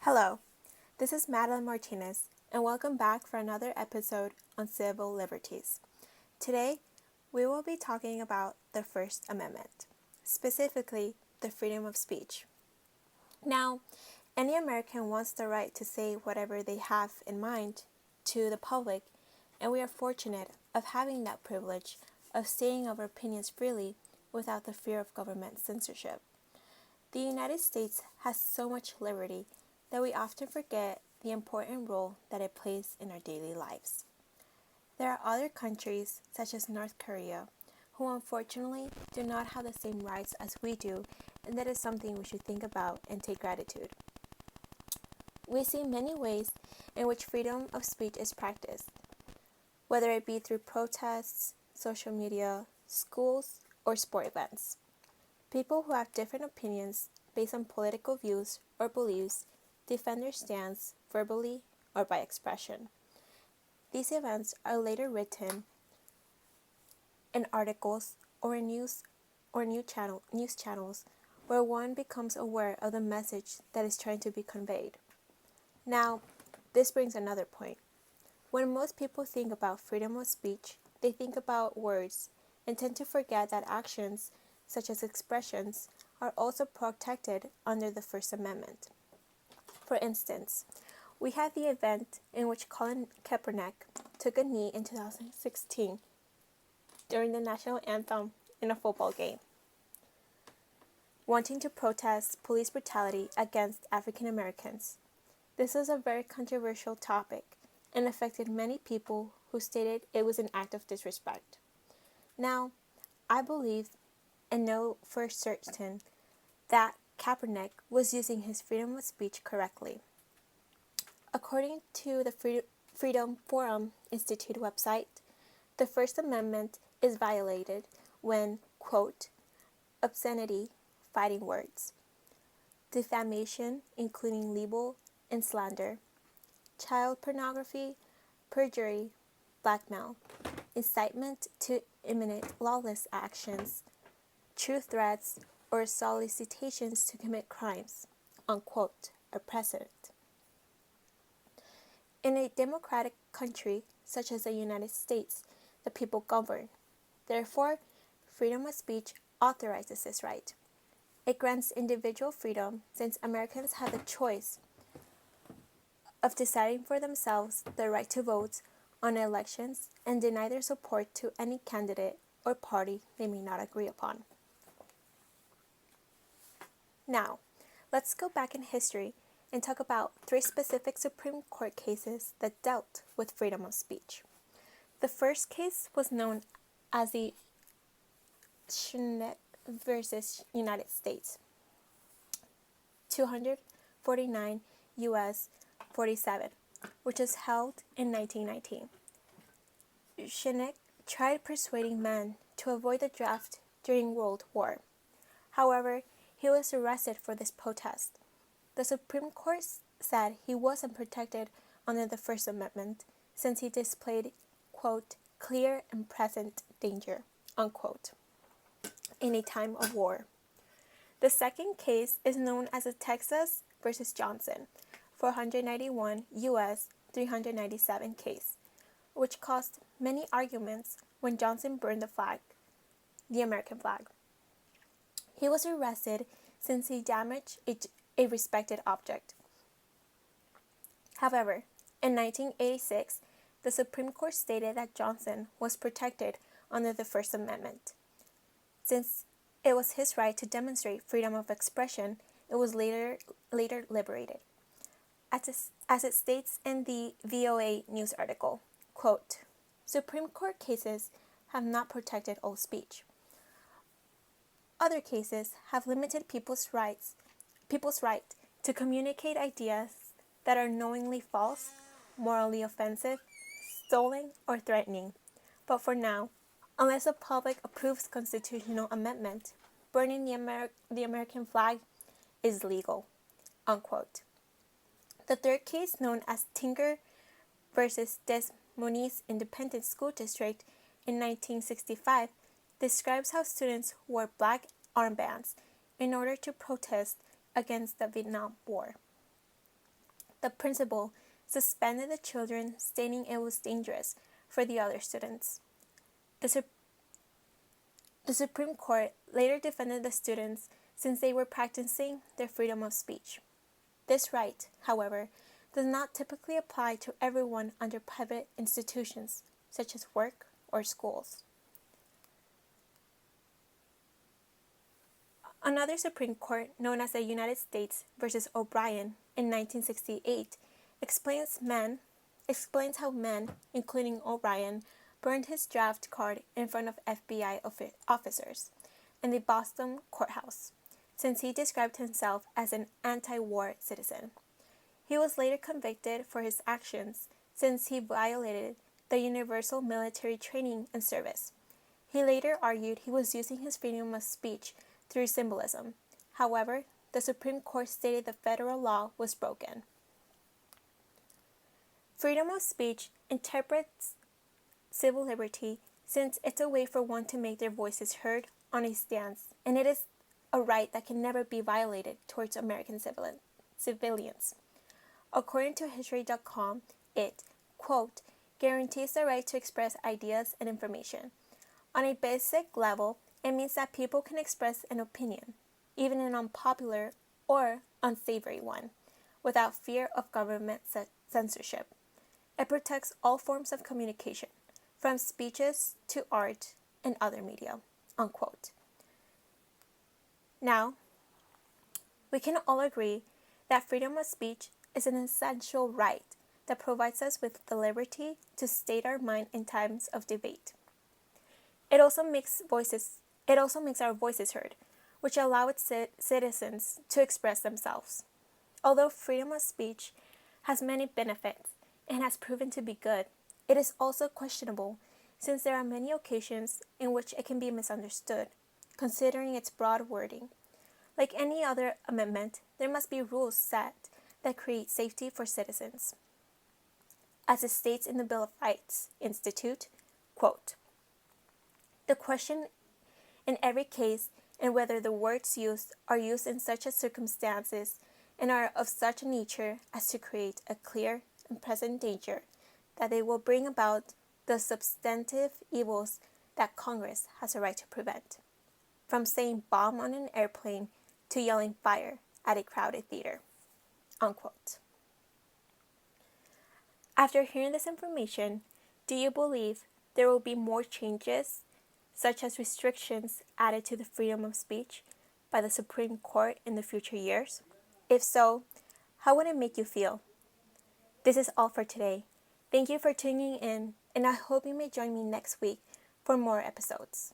Hello, this is Madeline Martinez, and welcome back for another episode on civil liberties. Today, we will be talking about the First Amendment, specifically the freedom of speech. Now, any American wants the right to say whatever they have in mind to the public, and we are fortunate of having that privilege of stating our opinions freely without the fear of government censorship. The United States has so much liberty that we often forget the important role that it plays in our daily lives. There are other countries, such as North Korea, who unfortunately do not have the same rights as we do, and that is something we should think about and take gratitude. We see many ways in which freedom of speech is practiced, whether it be through protests, social media, schools, or sport events. People who have different opinions based on political views or beliefs defend their stance verbally or by expression. These events are later written in articles or in news channels where one becomes aware of the message that is trying to be conveyed. Now, this brings another point. When most people think about freedom of speech, they think about words and tend to forget that actions, such as expressions, are also protected under the First Amendment. For instance, we had the event in which Colin Kaepernick took a knee in 2016 during the national anthem in a football game, wanting to protest police brutality against African Americans. This was a very controversial topic and affected many people who stated it was an act of disrespect. Now, I believe and know for certain that Kaepernick was using his freedom of speech correctly. According to the Freedom Forum Institute website, the First Amendment is violated when, quote, obscenity, fighting words, defamation, including libel and slander, child pornography, perjury, blackmail, incitement to imminent lawless actions, true threats, or solicitations to commit crimes, unquote, are present. In a democratic country such as the United States, the people govern. Therefore, freedom of speech authorizes this right. It grants individual freedom since Americans have the choice of deciding for themselves the right to vote on elections and deny their support to any candidate or party they may not agree upon. Now, let's go back in history and talk about three specific Supreme Court cases that dealt with freedom of speech. The first case was known as the Schneck versus United States, 249 U.S. 47, which was held in 1919. Schneck tried persuading men to avoid the draft during World War. However, he was arrested for this protest. The Supreme Court said he wasn't protected under the First Amendment since he displayed, quote, clear and present danger, unquote, in a time of war. The second case is known as the Texas versus Johnson, 491 U.S. 397 case, which caused many arguments when Johnson burned the American flag. He was arrested since he damaged a respected object. However, in 1986, the Supreme Court stated that Johnson was protected under the First Amendment. Since it was his right to demonstrate freedom of expression, it was later liberated. As it states in the VOA news article, quote, Supreme Court cases have not protected all speech. Other cases have limited people's right to communicate ideas that are knowingly false, morally offensive, stolen, or threatening. But for now, unless the public approves constitutional amendment, burning the American flag is legal, unquote. The third case, known as Tinker versus Des Moines Independent School District in 1965, describes how students wore black armbands in order to protest against the Vietnam War. the principal suspended the children, stating it was dangerous for the other students. The Supreme Court later defended the students since they were practicing their freedom of speech. This right, however, does not typically apply to everyone under private institutions, such as work or schools. Another Supreme Court, known as the United States versus O'Brien in 1968, explains how men, including O'Brien, burned his draft card in front of FBI officers in the Boston courthouse, since he described himself as an anti-war citizen. He was later convicted for his actions since he violated the Universal Military Training and Service. He later argued he was using his freedom of speech through symbolism. However, the Supreme Court stated the federal law was broken. Freedom of speech interprets civil liberty since it's a way for one to make their voices heard on a stance, and it is a right that can never be violated towards American civilians. According to History.com, it, quote, guarantees the right to express ideas and information. On a basic level, it means that people can express an opinion, even an unpopular or unsavory one, without fear of government censorship. It protects all forms of communication, from speeches to art and other media, unquote. Now, we can all agree that freedom of speech is an essential right that provides us with the liberty to state our mind in times of debate. It also makes our voices heard, which allow its citizens to express themselves. Although freedom of speech has many benefits and has proven to be good, it is also questionable since there are many occasions in which it can be misunderstood, considering its broad wording. Like any other amendment, there must be rules set that create safety for citizens. As it states in the Bill of Rights Institute, quote, the question in every case and whether the words used are used in such a circumstances and are of such a nature as to create a clear and present danger that they will bring about the substantive evils that Congress has a right to prevent, from saying bomb on an airplane to yelling fire at a crowded theater, unquote. After hearing this information, do you believe there will be more changes, such as restrictions added to the freedom of speech by the Supreme Court in the future years? If so, how would it make you feel? This is all for today. Thank you for tuning in, and I hope you may join me next week for more episodes.